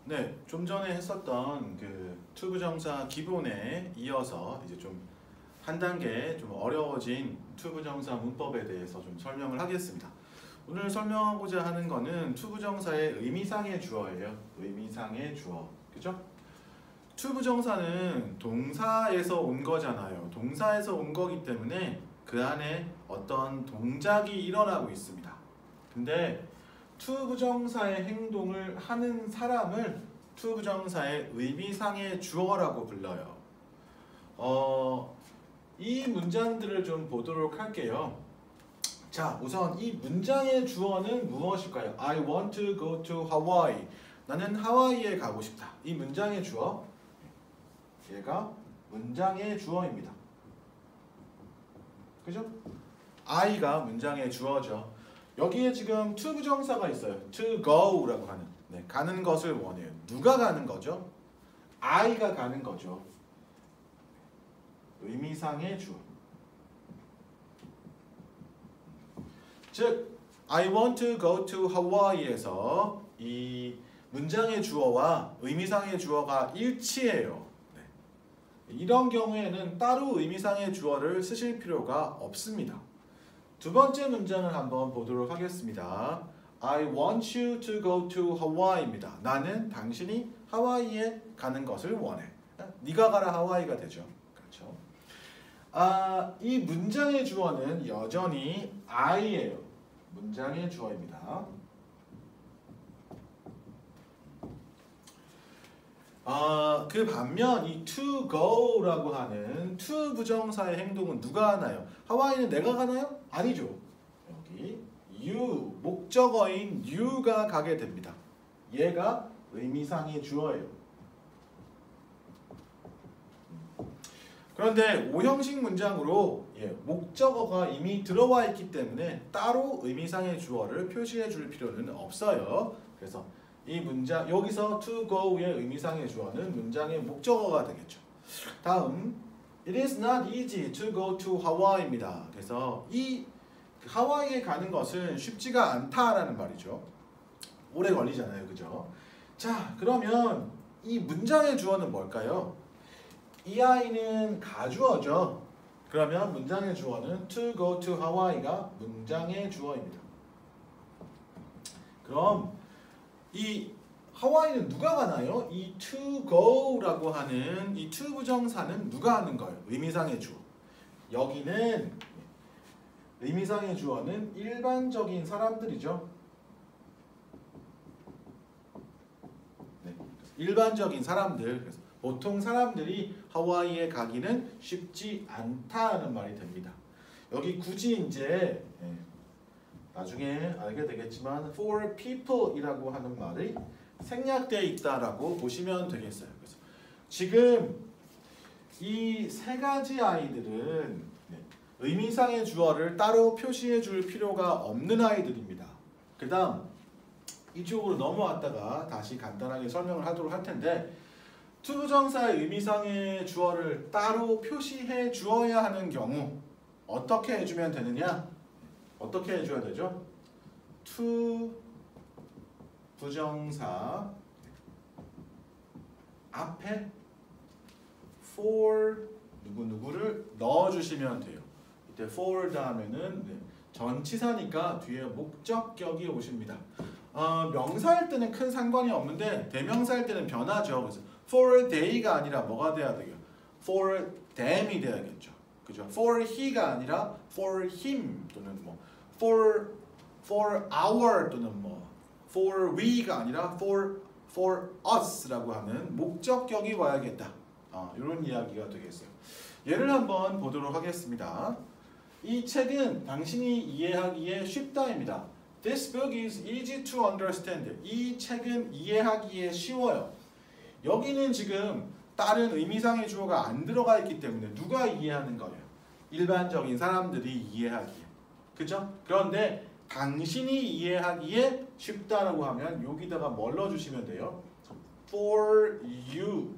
네, 좀 전에 했었던 그 투부정사 기본에 이어서 이제 좀 한 단계 좀 어려워진 투부정사 문법에 대해서 좀 설명을 하겠습니다. 오늘 설명하고자 하는 거는 투부정사의 의미상의 주어예요. 의미상의 주어. 그죠? 투부정사는 동사에서 온 거잖아요. 동사에서 온 거기 때문에 그 안에 어떤 동작이 일어나고 있습니다. 근데 투부정사의 행동을 하는 사람을 투부정사의 의미상의 주어라고 불러요. 이 문장들을 좀 보도록 할게요. 자, 우선 이 문장의 주어는 무엇일까요? I want to go to Hawaii. 나는 하와이에 가고 싶다. 이 문장의 주어, 얘가 문장의 주어입니다. 그죠? I가 문장의 주어죠. 여기에 지금 to 부정사가 있어요. to go라고 하는. 네, 가는 것을 원해요. 누가 가는 거죠? I가 가는 거죠. 의미상의 주어. 즉, I want to go to Hawaii에서 이 문장의 주어와 의미상의 주어가 일치해요. 네. 이런 경우에는 따로 의미상의 주어를 쓰실 필요가 없습니다. 두 번째 문장을 한번 보도록 하겠습니다. I want you to go to Hawaii입니다. 나는 당신이 하와이에 가는 것을 원해. 네가 가라 하와이가 되죠. 그렇죠? 이 문장의 주어는 여전히 I예요. 문장의 주어입니다. 그 반면 이 to go라고 하는 to 부정사의 행동은 누가 하나요? 하와이는 내가 가나요? 아니죠. 여기 you, 목적어인 you가 가게 됩니다. 얘가 의미상의 주어예요. 그런데 오형식 문장으로 목적어가 이미 들어와 있기 때문에 따로 의미상의 주어를 표시해 줄 필요는 없어요. 그래서 이 문장 여기서 to go의 의미상의 주어는 문장의 목적어가 되겠죠. 다음 It is not easy to go to Hawaii입니다. 그래서 이 하와이에 가는 것은 쉽지가 않다라는 말이죠. 오래 걸리잖아요. 그죠? 자, 그러면 이 문장의 주어는 뭘까요? 이 아이는 가주어죠. 그러면 문장의 주어는 to go to Hawaii가 문장의 주어입니다. 그럼 이 하와이는 누가 가나요? 이 to go라고 하는 이 to 부정사는 누가 하는 거예요? 의미상의 주어. 여기는 의미상의 주어는 일반적인 사람들이죠. 네, 일반적인 사람들. 그래서 보통 사람들이 하와이에 가기는 쉽지 않다는 말이 됩니다. 여기 굳이 이제 나중에 알게 되겠지만 for people이라고 하는 말이 생략되어 있다라고 보시면 되겠어요. 그래서 지금 이 세 가지 아이들은 의미상의 주어를 따로 표시해 줄 필요가 없는 아이들입니다. 그 다음 이쪽으로 넘어왔다가 다시 간단하게 설명을 하도록 할 텐데 투부정사의 의미상의 주어를 따로 표시해 주어야 하는 경우 어떻게 해주면 되느냐? 어떻게 해줘야 되죠? to 부정사 앞에 for 누구누구를 넣어주시면 돼요. 이때 for 다음에는 전치사니까 뒤에 목적격이 오십니다. 명사일 때는 큰 상관이 없는데 대명사일 때는 변하죠. 그래서 for a day가 아니라 뭐가 돼야 돼요? for them이 돼야겠죠. 그죠? for he가 아니라 for him 또는 뭐 for our 또는 뭐 for we가 아니라 for us라고 하는 목적격이 와야겠다. 이런 이야기가 되겠어요. 예를 한번 보도록 하겠습니다. 이 책은 당신이 이해하기에 쉽다입니다. This book is easy to understand. 이 책은 이해하기에 쉬워요. 여기는 지금 다른 의미상의 주어가 안 들어가 있기 때문에 누가 이해하는 거예요? 일반적인 사람들이 이해하기에. 그죠? 그런데 당신이 이해하기에 쉽다라고 하면 여기다가 뭘 넣어주시면 돼요? For you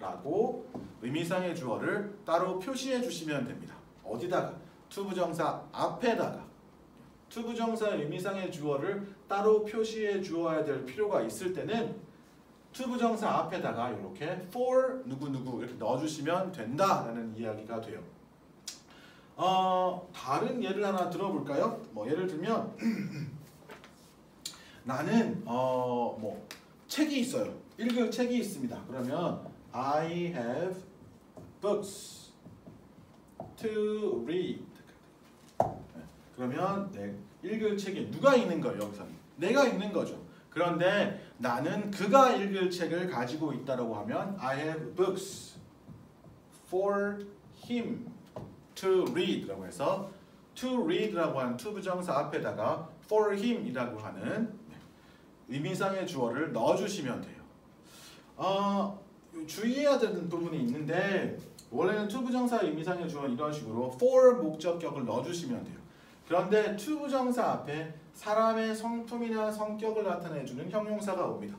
라고 의미상의 주어를 따로 표시해 주시면 됩니다. 어디다가? 투부정사 앞에다가. 투부정사 의미상의 주어를 따로 표시해 주어야 될 필요가 있을 때는 to 부정사 앞에다가 이렇게 for 누구누구 이렇게 넣어주시면 된다라는 이야기가 돼요. 다른 예를 하나 들어볼까요? 뭐 예를 들면 나는 뭐 책이 있어요. 읽을 책이 있습니다. 그러면 I have books to read. 그러면 읽을 책이 누가 읽는 거예요? 여기서는 내가 읽는 거죠. 그런데 나는 그가 읽을 책을 가지고 있다라고 하면 I have books for him to read라고 해서 to read라고 하는 to 부정사 앞에다가 for him이라고 하는 의미상의 주어를 넣어주시면 돼요. 주의해야 되는 부분이 있는데 원래는 to 부정사 의미상의 주어는 이런 식으로 for 목적격을 넣어주시면 돼요. 그런데 to 부정사 앞에 사람의 성품이나 성격을 나타내주는 형용사가 옵니다.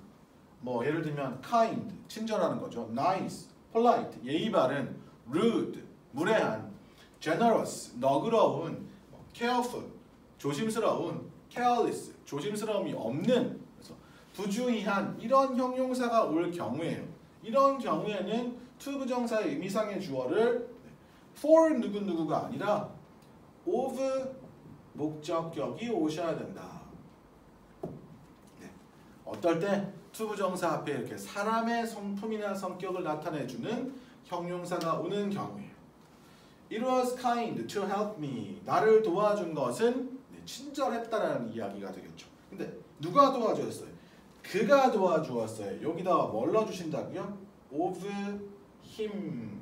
뭐 예를 들면 kind, 친절하는 거죠. nice, polite, 예의 바른, rude, 무례한, generous, 너그러운, careful, 조심스러운, careless, 조심스러움이 없는, 그래서 부주의한 이런 형용사가 올 경우에요. 이런 경우에는 to 부정사의 의미상의 주어를 for 누구누구가 아니라 of 목적격이 오셔야 된다. 네. 어떨 때 to 부정사 앞에 이렇게 사람의 성품이나 성격을 나타내주는 형용사가 오는 경우에요. It was kind to help me. 나를 도와준 것은 친절했다라는 이야기가 되겠죠. 근데 누가 도와주었어요? 그가 도와주었어요. 여기다가 뭘 넣어주신다고요? of him.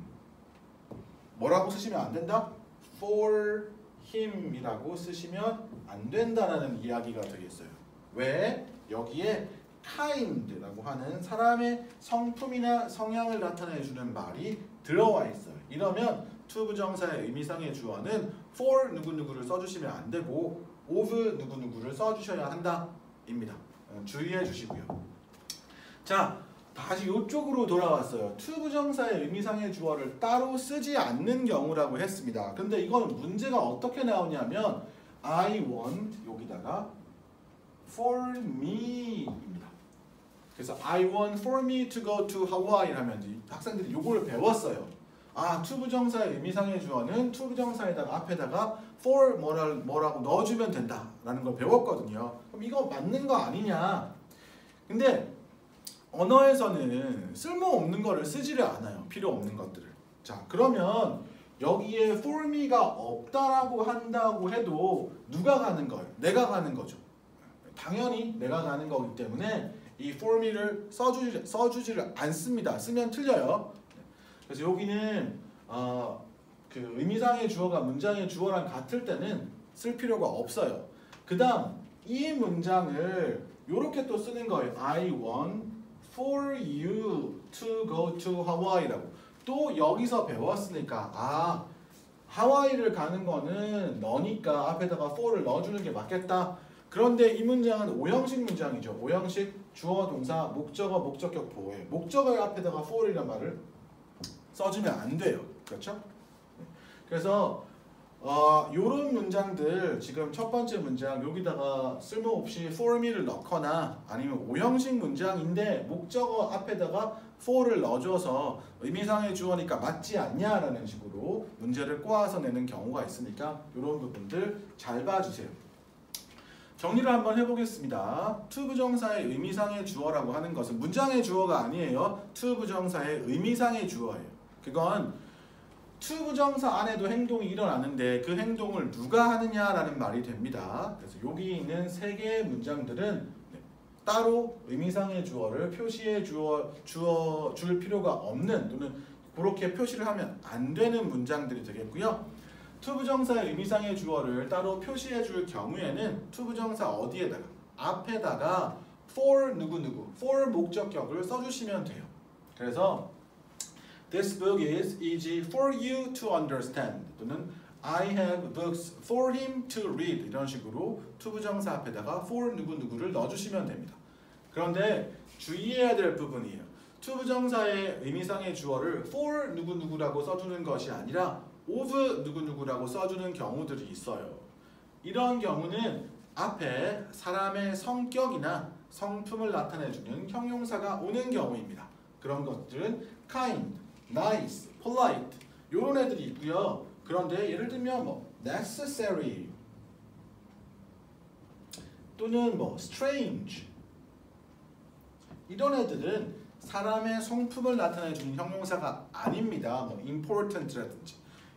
뭐라고 쓰시면 안 된다? for him이라고 쓰시면 안 된다라는 이야기가 되겠어요. 왜? 여기에 kind라고 하는 사람의 성품이나 성향을 나타내주는 말이 들어와 있어요. 이러면 to 부정사의 의미상의 주어는 for 누구누구를 써주시면 안 되고 of 누구누구를 써주셔야 한다입니다. 주의해 주시고요. 자, 다시 이쪽으로 돌아왔어요. to 부정사의 의미상의 주어를 따로 쓰지 않는 경우라고 했습니다. 근데 이거는 문제가 어떻게 나오냐면 I want 여기다가 for me입니다. 그래서 I want for me to go to Hawaii 하면 학생들이 이걸 배웠어요. to 부정사의 의미상의 주어는 to 부정사에다가 앞에다가 for 뭐라고 넣어주면 된다라는 걸 배웠거든요. 그럼 이거 맞는 거 아니냐? 근데 언어에서는 쓸모없는 거를 쓰지를 않아요. 필요 없는 것들을. 자, 그러면 여기에 for me가 없다라고 한다고 해도 누가 가는 거예요? 내가 가는 거죠. 당연히 내가 가는 거기 때문에 이 for me를 써주지를 않습니다. 쓰면 틀려요. 그래서 여기는 그 의미상의 주어가 문장의 주어랑 같을 때는 쓸 필요가 없어요. 그 다음 이 문장을 이렇게 또 쓰는 거예요. I want for you to go to Hawaii라고. 또 여기서 배웠으니까 하와이를 가는 거는 너니까 앞에다가 for를 넣어주는 게 맞겠다. 그런데 이 문장은 오형식 문장이죠. 오형식 주어, 동사, 목적어, 목적격 보호예요. 목적어 앞에다가 for이란 말을 써주면 안 돼요. 그렇죠? 그래서 요런 문장들 지금 첫 번째 문장 여기다가 쓸모없이 for me를 넣거나 아니면 오형식 문장인데 목적어 앞에다가 for를 넣어줘서 의미상의 주어니까 맞지 않냐라는 식으로 문제를 꼬아서 내는 경우가 있으니까 요런 부분들 잘 봐주세요. 정리를 한번 해보겠습니다. to 부정사의 의미상의 주어라고 하는 것은 문장의 주어가 아니에요. to 부정사의 의미상의 주어예요. 그건 to 부정사 안에도 행동이 일어나는데 그 행동을 누가 하느냐라는 말이 됩니다. 그래서 여기 있는 세 개의 문장들은 따로 의미상의 주어를 표시해 줄 필요가 없는 또는 그렇게 표시를 하면 안 되는 문장들이 되겠고요. to 부정사의 의미상의 주어를 따로 표시해 줄 경우에는 to 부정사 어디에다가 앞에다가 for 누구누구 for 목적격을 써주시면 돼요. 그래서 This book is easy for you to understand 또는 I have books for him to read 이런 식으로 to 부정사 앞에다가 for 누구누구를 넣어주시면 됩니다. 그런데 주의해야 될 부분이에요. to 부정사의 의미상의 주어를 for 누구누구라고 써주는 것이 아니라 of 누구누구라고 써주는 경우들이 있어요. 이런 경우는 앞에 사람의 성격이나 성품을 나타내주는 형용사가 오는 경우입니다. 그런 것들은 kind, nice, polite 이런 애들이 있고요. 그런데 예를 들면 뭐 necessary 또는 뭐 strange 이런 애들은 사람의 성품을 나타내주는 형용사가 아닙니다. 뭐 important라든지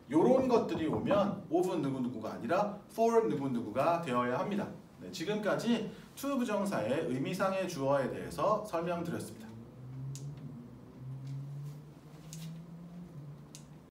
이런 것들이 오면 of 누구누구가 아니라 for 누구누구가 되어야 합니다. 네, 지금까지 to 부정사의 의미상의 주어에 대해서 설명드렸습니다.